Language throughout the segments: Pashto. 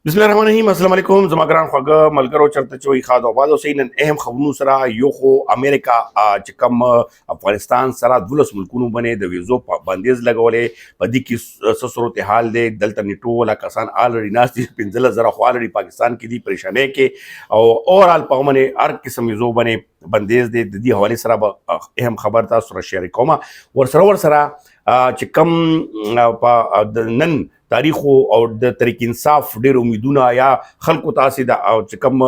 बिस्मिल्लाहिर्रहमानिर्रहीम अस्सलाम वालेकुम जमा ګران خوږه ملګرو چرته چوي خاص او باز اوسې نن اهم خبرونو سره یو خو امریکا چې کوم افغانستان سره دولس ملکونو باندې د ویزو بندیز لګولې په دې کې صورت حال دی دلته نیټو ولا کسان الریډي ناس دي 15000 خو الریډي پاکستان کې دي پریشانه کې او اورال په باندې هر قسم ویزو باندې بندیز دی د دې حواله سره اهم خبر تاسو سره شیر کوم ورسره چې کوم نن تاریخ او د طریق انصاف ډېر امیدونه یا خلکو تاسې د او چې کوم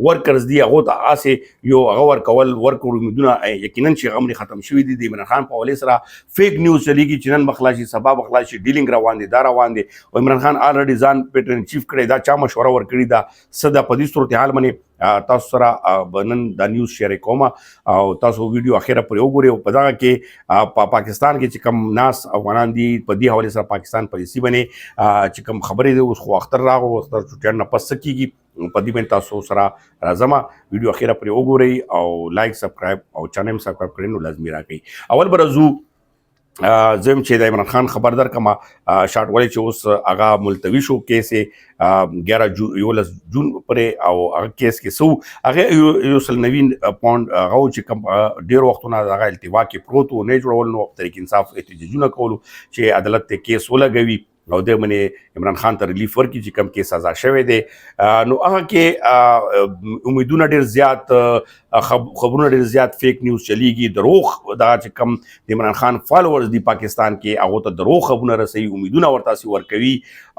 ورکرز دي هغه ته اسې یو هغه ورکول ورکو امیدونه یقینا چې غمري ختم شوی دي د عمران خان په حواله سره فیک نیوز چلیږي چې نن بخلاشي سبا بخلاشي ډیلینګ روان دي دا روان دي او عمران خان الریډي ځان پیټرن چیف کړی دا چا مشوره ورکړي دا صدا په دې صورت حال باندې تاسو سره بنن دا نیوز شیر کوم او تاسو ویډیو اخیره پر وګورئ او په دا کې پاکستان کې چې کوم ناس افغانان دي په دې حواله سره پاکستان پالیسی باندې چې کوم خبرې دي اوس خو اختر راغو اختر چټن نه پس کیږي په دې باندې تاسو سره راځم ویډیو اخیره پر وګورئ او لایک سبسکرایب او چینل سبسکرایب کړئ نو لازمي راکړئ اول برزو زم چې د عمران خان خبر در کما شارټ ولې چې اوس هغه ملتوي شو کیسه 11 جون پرې او هغه کیس کې سو هغه یو سل 90 پاوند هغه چې کم ډیر وختونه هغه التوا کې پروت و نه جوړول نو طریق انصاف احتجاجونه کولو چې عدالت ته کیس ولګوي او د منې عمران خان ته ریلیف ورکړي چې کم کې سزا شوی دی نو هغه کې امیدونه ډیر زیات خبرونه ډیر زیات فیک نیوز چلیږي دروغ دا چې کم د عمران خان فالوورز دی پاکستان کې هغه ته دروغ خبرونه رسي امیدونه ورته ورکوي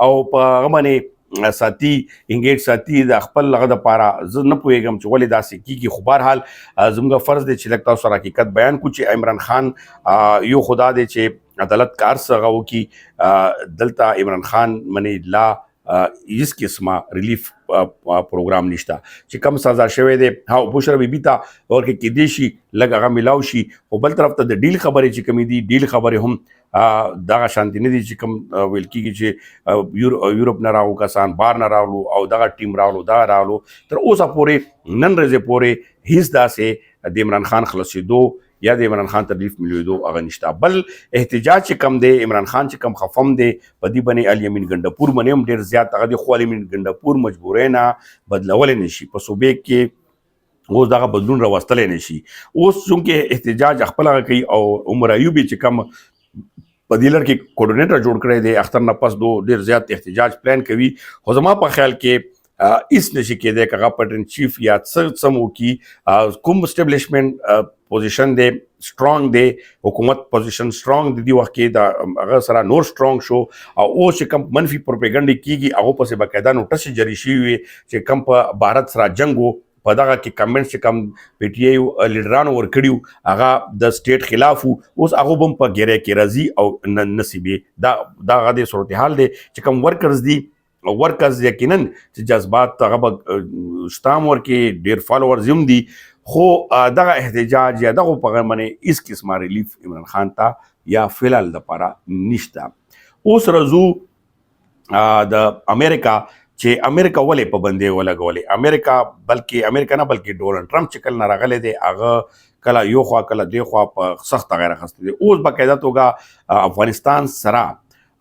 او په هغه باندې ساتي انګیج ساتي د خپل لغه د پاره زه نه پوهیږم چې ولې داسې کیږي خو بهرحال زموږ فرض دی چې لکه تاسو حقیقت بیان کو چې عمران خان یو خدا دی چې عدالت کار څنګه وکي دلته عمران خان منی لا هیڅ قسمه ریلیف پروګرام نشته چې کم سزا شوی دی ها بشرا بیبي ته ورکه کې دی شي لږ هغه ملاو شي او بل طرف ته د ډیل خبرې چې کمی دي ډیل خبرې هم دغه شانتي نه دي چې کوم ویل کېږي چې یورپ نه راغلو کسان بار نه راغلو او دغه ټیم راغلو دا راغلو تر اوسه پورې نن ورځې پورې هیڅ داسې د عمران خان خلاصېدو یا د عمران خان تکلیف ملویدو هغه نشته بل احتجاج چې کم دی عمران خان چې کم خفم دی په دې باندې الیمین ګندپور باندې هم ډیر زیات هغه د خو الیمین ګندپور مجبورینه بدلول نشي په صوبې کې اوس دغه بدلون راوستلی نشي اوس چونکې احتجاج خپل کوي او عمر ایوبي چې کم په دې لړ کې کوډینیټر جوړ کړی دی اختر نه پس ډیر زیات احتجاج پلان کوي خو زما په خیال کې اس نشي کېدی که هغه پیټرن چیف یا څه سمو کی کوم اسټابلیشمنت پوزیشن دی سټرانګ دی حکومت پوزیشن سټرانګ دی وخت کې دا هغه سره نور سټرانګ شو او اوس چې کم منفي پروپاګاندا کیږي هغه پسې باقاعده نوټس جری شوی چې کم په بھارت سره جنگو په دغه کې کمنټس چې کم پی ټی آی لیډرانو ورکړیو هغه د سټیټ خلاف اوس هغه هم په ګیره کې راځي او نصیبي دا غدي صورت حال دی چې کم ورکرز دي ورکرز یقینا چې جذبات هغه شتام ورکي ډیر فالوورز هم دي خو دغه احتجاج یا دغه په باندې هیڅ قسمه ریلیف عمران خان ته یا فلال د پاره نشته اوس رزو د امریکا چې امریکا ولې په بندي ولګولې امریکا نه بلکې ډونالد ټرمپ چې کله راغلی دی هغه کله یو خوا کله دی خوا په سخت غیر خسته دي اوس باقاعده توګه افغانستان سره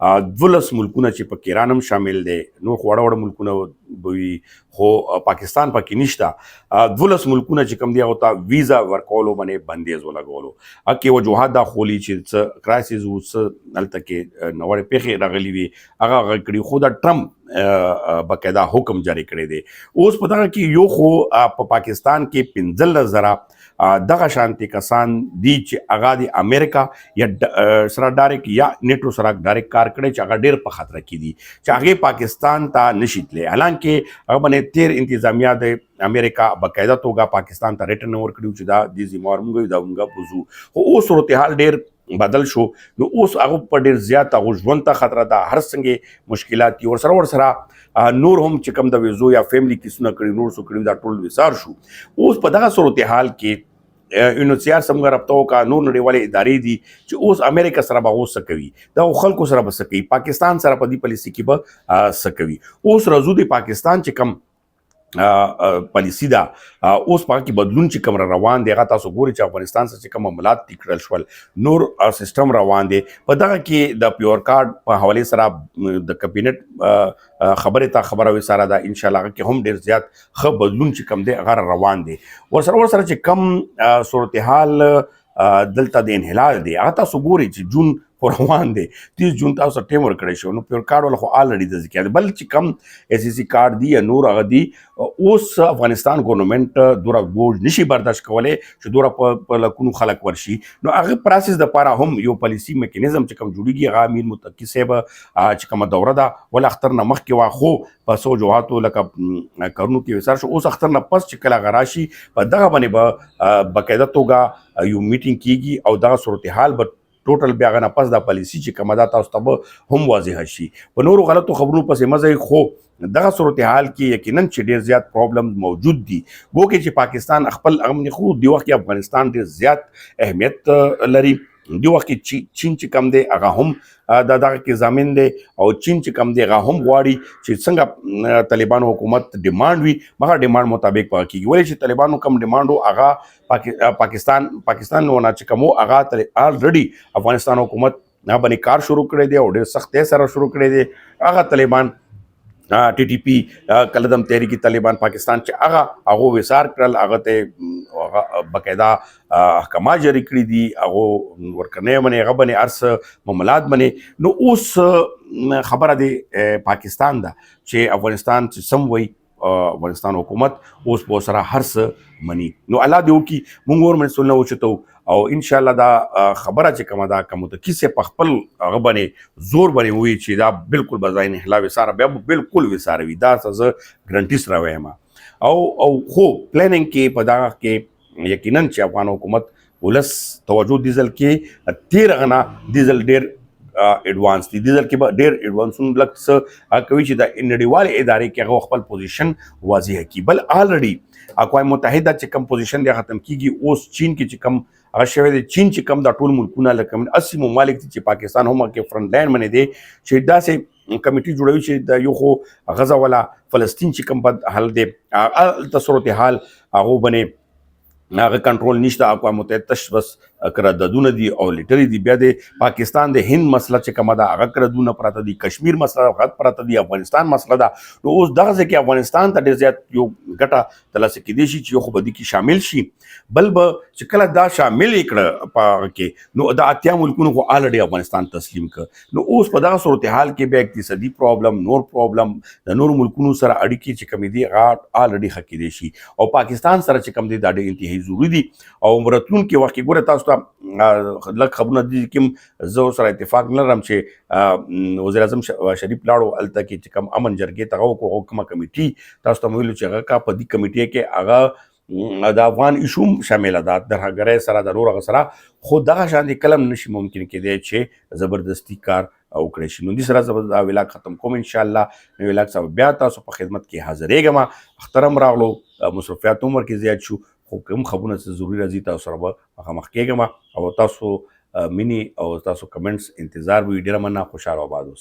دولس ملکونه چې په ایران هم شامل دي نور وړ ملکونه وي خو پاکستان پکې نشته دولس ملکونه چې کوم دی هغه ته ویزا ورکولو باندې بندیز ولګولو اکه وجوهات دا خولي چې کرایسیس اوس دلته کې نوړې پیخي راغلي وي هغه کړي خو دا ټرمپ باقاعده حکم جاری کړی دی اوس په دغه کې یو خو په پاکستان کې 15000 دغه شانتي کسان دي چې هغه د امریکا یا سره ډایرکټ یا نیټو سره ډایرکټ کار کړي چې هغه ډیر په خطر کې دي چې هغه پاکستان ته نشیتلې حالانکه هغه باندې تیر انتظامیه د امریکا باقاعده توګه پاکستان ته ریټرن ورکړي چې دا د زموږ موږ دا موږ بوزو خو اوس صورت حال ډیر بدل شو نو اوس هغه په ډیر زیات هغه ژوند ته خطر ده هر څنګه مشکلات ور سره نور هم چې کم د ویزو یا فیملی کیسونه کړي نور سو کړي دا ټول وسار شو اوس په دغه صورت حال کې یونیسیار سمګر رابطو کا نور نړیوالې ادارې دي چې اوس امریکا سره به اوس کوي دا خلکو سره به کوي پاکستان سره په دې پالیسي کې به کوي اوس رزو د پاکستان چې کم پالیسی ده اوس په کې بدلون چې کوم روان دی هغه تاسو ګوري چې افغانستان سره چې کوم معاملات تکرل شول نور سیستم روان دی په دغه کې د پیور کارت په حواله سره د کابینټ خبره تا خبره وساره ده ان شاء الله کې هم ډیر زیات خ بدلون چې کوم دی هغه روان دی ورسره چې کوم صورتحال دلته د انحلال دی هغه تاسو ګوري چې جون روان دی 30 جون تاسو ټیم ورکړی شو نو پیور کارت ول خو الریډي د ذکر بل چې کم اس سی کارت دی یا نور هغه دی اوس افغانستان ګورنمنت دوره بوج نشي برداشت کولای چې دوره په لکونو خلک ورشي نو هغه پروسس د پاره هم یو پالیسی میکانیزم چې کوم جوړیږي هغه امیر متقی صاحب چې کوم دوره ده ول اختر نه مخکې واخو په سو جوهاتو لکه کارونو کې وسار شو اوس اختر نه پس چې کله غراشي په دغه باندې به باقاعده توګه یو میټینګ کیږي او دغه صورتحال به ټوټل بیا غنه پس د پالیسی چې کومه ده تاسو ته هم واضح شي په نورو غلطو خبرونو پسې مزه خو دغه صورتحال کې یقینا چې ډیر زیات پرابلم موجود دي ګوکې چې پاکستان خپل امن خو دی وخت کې افغانستان ډیر زیات اهمیت لري دی وخت کې چین چې کم دی هغه هم دغه کې ضامن دی او چین چې کم دی هغه هم غواړي چې څنګه طالبان حکومت ډیماند وي مګر ډیماند مطابق پکې ولې چې طالبانو کم ډیماند هغه پاکستان نو نه چې کوم هغه الریډي افغانستان حکومت نه باندې کار شروع کړی دی او ډیر سخت سره شروع کړی دی هغه طالبان ټي ټي پی کلدم تحریک طالبان پاکستان چې هغه وسار کړل هغه ته باقاعده احکامات جاری کړی دي هغه ورکنه باندې هغه باندې ارس معاملات باندې نو اوس خبره دی پاکستان دا چې افغانستان چې سم وي افغانستان حکومت اوس په سره هر څه مني نو الله دې وکي مونږ ور من سنلو وچتو او ان شاء الله دا خبره چې کومه دا کوم ته کیسه په خپل هغه باندې زور باندې وي چې دا بالکل بزاین حلا وساره بیا بالکل وساره وي دا څه ګرانټیس راوي ما او خو پلانینګ کې په دا کې یقینا چې افغان حکومت ولس توجه دیزل کې 13 غنا دیزل ډیر ایڈوانس دي دیزل کې به ډیر ایڈوانسون لکه کوي چې د نړیوال ادارې کې هغه خپل پوزیشن واضح کی بل الریډي اقوام متحده چې کم پوزیشن دی ختم کیږي اوس چین کې چې کم هغه شوی دی چین چې کم د ټول ملکونه لکه 80 ممالک چې پاکستان هم کې فرنٹ لاین باندې دی چې دا سه کمیټي جوړوي چې د یو خو غزا ولا فلسطین چې کم بد حل دی تصورت حال هغه باندې هغه کنټرول نشته اقوام متحده تش بس قراردادونه دي او لیټري دي بیا د پاکستان د هند مسله چې کومه ده هغه قراردادونه پراته دي کشمیر مسله غت پراته دي افغانستان مسله ده نو اوس دغه ځکه افغانستان ته ډیر زیات یو ګټه تلاسه کې دي چې یو خو بدی کې شامل شي بل به چې کله دا شامل کړه په کې نو د اتیا ملکونو خو الریډي افغانستان تسلیم ک نو اوس په دغه صورتحال کې به اقتصادي پرابلم نور پرابلم د نور ملکونو سره اړیکې چې کمی دي غاټ الریډي حق دي شي او پاکستان سره چې کم دي د انتهایی ضروری دي او مرتون کې وخت ګوره تاسو ته لږ خبرونه دي کوم زه سره اتفاق نه لرم چې وزیر اعظم شریف لاړو الته کې چې کم امن جرګې ته کومه کمیټي تاسو ته ویلو چې هغه کا په دې کمیټې کې هغه د افغان ایشو شامل ده د هغه سره د نور سره خو دغه شان دي کلم نشي ممکن کېدی چې زبردستی کار او کړی شي نو دې سره زبر دا ویلا ختم کوم ان شاء الله نو ویلا صاحب بیا تاسو په خدمت کې حاضرېږم احترام راغلو مصرفیات عمر کې زیات شو خو کوم خبرونه چې ضروری راځي تاسو سره به مخ کېږم او تاسو مینی او تاسو کمنټس انتظار وي ډیره مننه خوشاله آباد اوسئ